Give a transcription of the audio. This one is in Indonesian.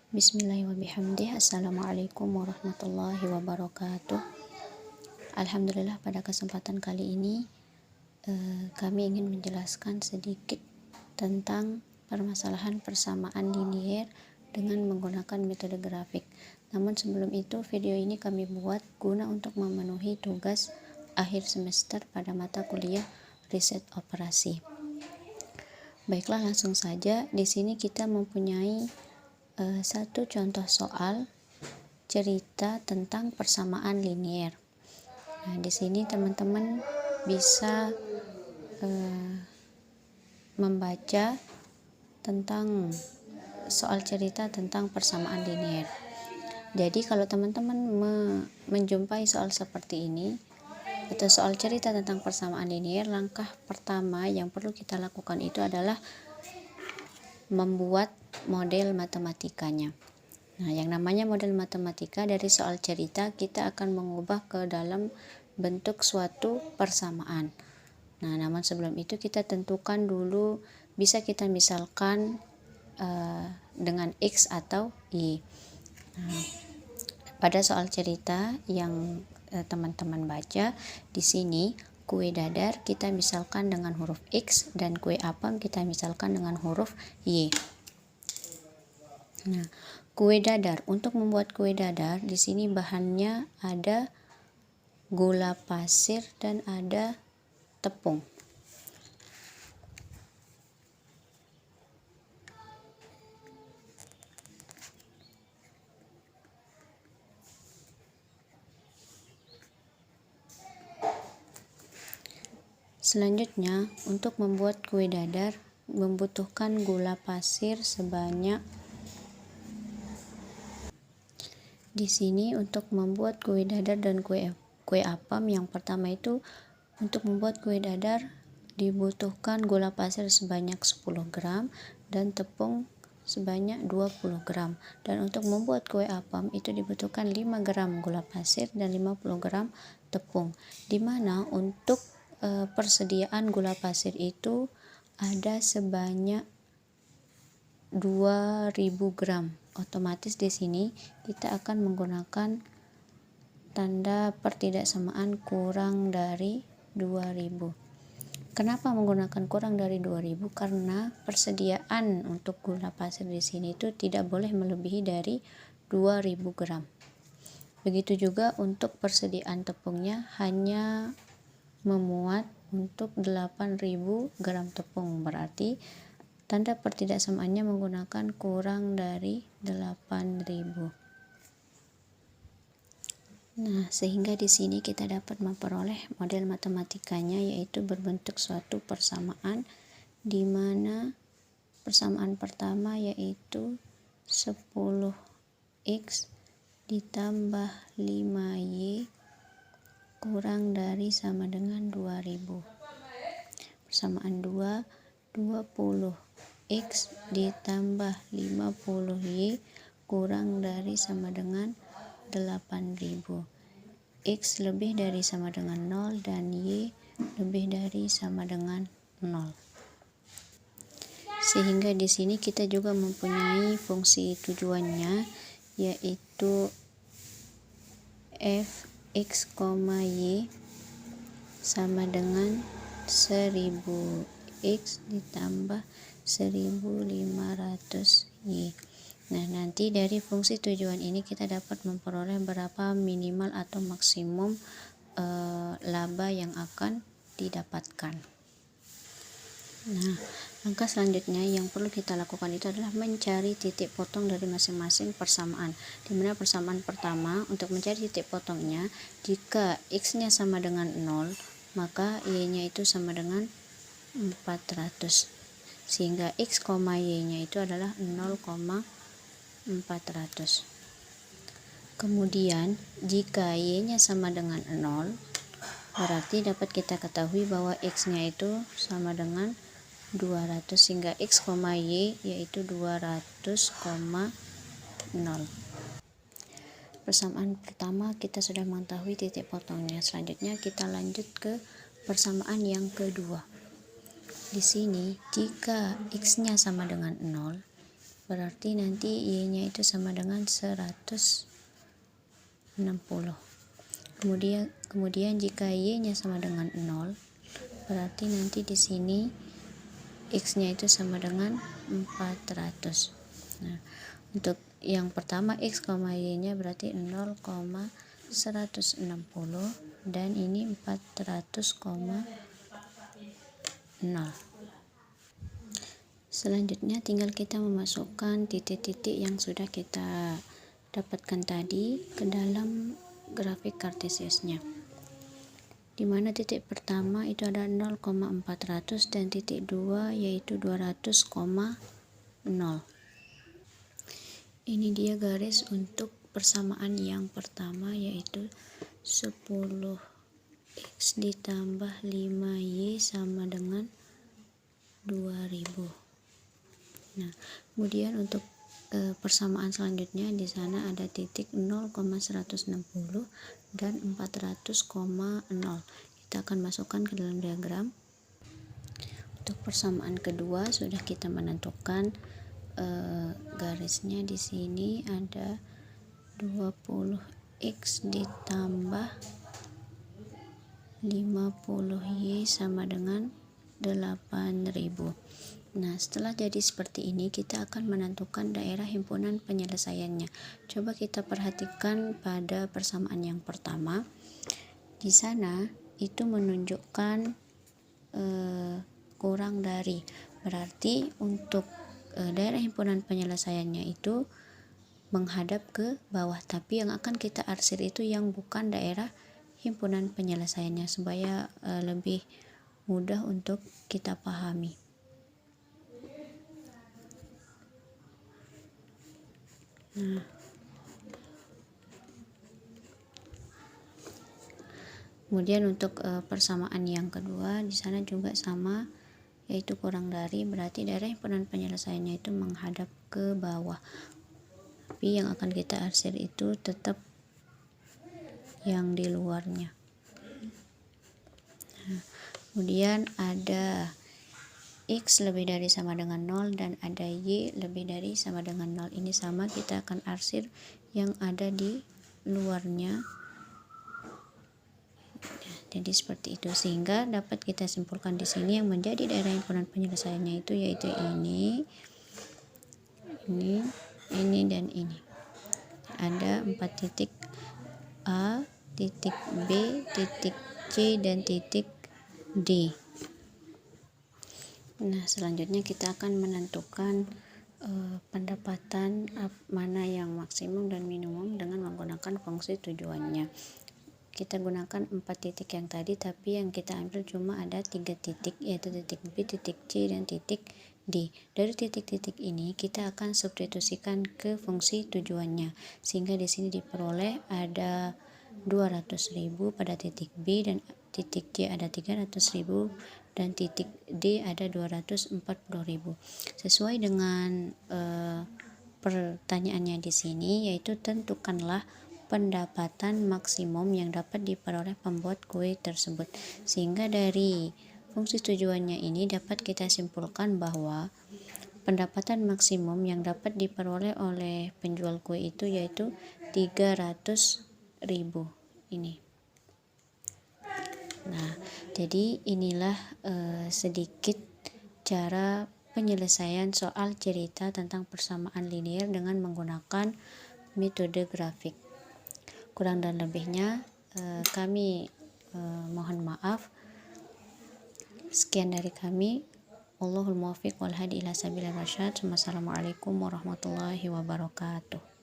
Bismillahirrahmanirrahim. Assalamualaikum warahmatullahi wabarakatuh. Alhamdulillah, pada kesempatan kali ini kami ingin menjelaskan sedikit tentang permasalahan persamaan linier dengan menggunakan metode grafik. Namun sebelum itu, video ini kami buat guna untuk memenuhi tugas akhir semester pada mata kuliah riset operasi. Baiklah, langsung saja. Di sini kita mempunyai satu contoh soal cerita tentang persamaan linier. Nah, di sini teman-teman bisa membaca tentang soal cerita tentang persamaan linier. Jadi kalau teman-teman menjumpai soal seperti ini atau soal cerita tentang persamaan linier, langkah pertama yang perlu kita lakukan itu adalah membuat model matematikanya. Nah, yang namanya model matematika dari soal cerita kita akan mengubah ke dalam bentuk suatu persamaan. Nah, namun sebelum itu kita tentukan dulu, bisa kita misalkan dengan X atau Y. Nah, pada soal cerita yang teman-teman baca di sini, kue dadar kita misalkan dengan huruf X dan kue apam kita misalkan dengan huruf Y. Nah, kue dadar, untuk membuat kue dadar di sini bahannya ada gula pasir dan ada tepung. Selanjutnya, untuk membuat kue dadar membutuhkan gula pasir sebanyak, di sini untuk membuat kue dadar dan kue apam, yang pertama itu untuk membuat kue dadar dibutuhkan gula pasir sebanyak 10 gram dan tepung sebanyak 20 gram. Dan untuk membuat kue apam itu dibutuhkan 5 gram gula pasir dan 50 gram tepung. Dimana untuk persediaan gula pasir itu ada sebanyak 2000 gram. Otomatis di sini kita akan menggunakan tanda pertidaksamaan kurang dari 2000. Kenapa menggunakan kurang dari 2000? Karena persediaan untuk gula pasir di sini itu tidak boleh melebihi dari 2000 gram. Begitu juga untuk persediaan tepungnya hanya memuat untuk 8000 gram tepung, berarti tanda pertidaksamaannya menggunakan kurang dari 8000. Nah, sehingga di sini kita dapat memperoleh model matematikanya, yaitu berbentuk suatu persamaan di mana persamaan pertama yaitu 10x ditambah 5y kurang dari sama dengan 2000. Persamaan 2, 20x ditambah 50y kurang dari sama dengan 8000. X lebih dari sama dengan 0 dan Y lebih dari sama dengan 0. Sehingga di sini kita juga mempunyai fungsi tujuannya, yaitu f(x, y) sama dengan 1000x ditambah 1500y. Nah, nanti dari fungsi tujuan ini kita dapat memperoleh berapa minimal atau maksimum laba yang akan didapatkan. Nah, langkah selanjutnya yang perlu kita lakukan itu adalah mencari titik potong dari masing-masing persamaan. Di mana persamaan pertama, untuk mencari titik potongnya, jika x-nya sama dengan 0, maka y-nya itu sama dengan 400. Sehingga x, y-nya itu adalah 0,400. Kemudian, jika y-nya sama dengan 0, berarti dapat kita ketahui bahwa x-nya itu sama dengan 200, sehingga x, y yaitu 200,0. Persamaan pertama kita sudah mengetahui titik potongnya. Selanjutnya kita lanjut ke persamaan yang kedua. Di sini jika x-nya sama dengan 0, berarti nanti Y-nya itu sama dengan 160. Kemudian jika Y-nya sama dengan 0, berarti nanti di sini X-nya itu sama dengan 400. Nah, untuk yang pertama X, Y-nya berarti 0,160 dan ini 400,0. Selanjutnya tinggal kita memasukkan titik-titik yang sudah kita dapatkan tadi ke dalam grafik kartesiusnya, di mana titik pertama itu ada 0,400 dan titik 2 yaitu 200,0. Ini dia garis untuk persamaan yang pertama, yaitu 10x ditambah 5y sama dengan 2000. Nah, kemudian untuk persamaan selanjutnya di sana ada titik 0,160 dan 400,0. Kita akan masukkan ke dalam diagram. Untuk persamaan kedua sudah kita menentukan garisnya. Di sini ada 20x ditambah 50y sama dengan 8000. Nah, setelah jadi seperti ini, kita akan menentukan daerah himpunan penyelesaiannya. Coba kita perhatikan pada persamaan yang pertama. Di sana itu menunjukkan kurang dari. Berarti untuk daerah himpunan penyelesaiannya itu menghadap ke bawah. Tapi yang akan kita arsir itu yang bukan daerah himpunan penyelesaiannya, supaya lebih mudah untuk kita pahami. Nah, kemudian untuk persamaan yang kedua di sana juga sama, yaitu kurang dari, berarti daerah himpunan penyelesaiannya itu menghadap ke bawah. Tapi yang akan kita arsir itu tetap yang di luarnya. Nah, kemudian ada X lebih dari sama dengan 0 dan ada Y lebih dari sama dengan 0. Ini sama, kita akan arsir yang ada di luarnya. Jadi seperti itu, sehingga dapat kita simpulkan di sini yang menjadi daerah himpunan penyelesaiannya itu yaitu ini dan ini. Ada 4 titik A, titik B, titik C dan titik D. Nah, selanjutnya kita akan menentukan pendapatan mana yang maksimum dan minimum dengan menggunakan fungsi tujuannya. Kita gunakan 4 titik yang tadi, tapi yang kita ambil cuma ada 3 titik, yaitu titik B, titik C, dan titik D. Dari titik-titik ini kita akan substitusikan ke fungsi tujuannya, sehingga di sini diperoleh ada 200.000 pada titik B, dan titik C ada 300.000 dan titik D ada 240.000. Sesuai dengan pertanyaannya di sini, yaitu tentukanlah pendapatan maksimum yang dapat diperoleh pembuat kue tersebut. Sehingga dari fungsi tujuannya ini dapat kita simpulkan bahwa pendapatan maksimum yang dapat diperoleh oleh penjual kue itu yaitu 300.000 ini. Nah, jadi inilah sedikit cara penyelesaian soal cerita tentang persamaan linear dengan menggunakan metode grafik. Kurang dan lebihnya kami mohon maaf. Sekian dari kami. Wallahul muwaffiq wal hadi ila sabilir rasyad. Wassalamualaikum warahmatullahi wabarakatuh.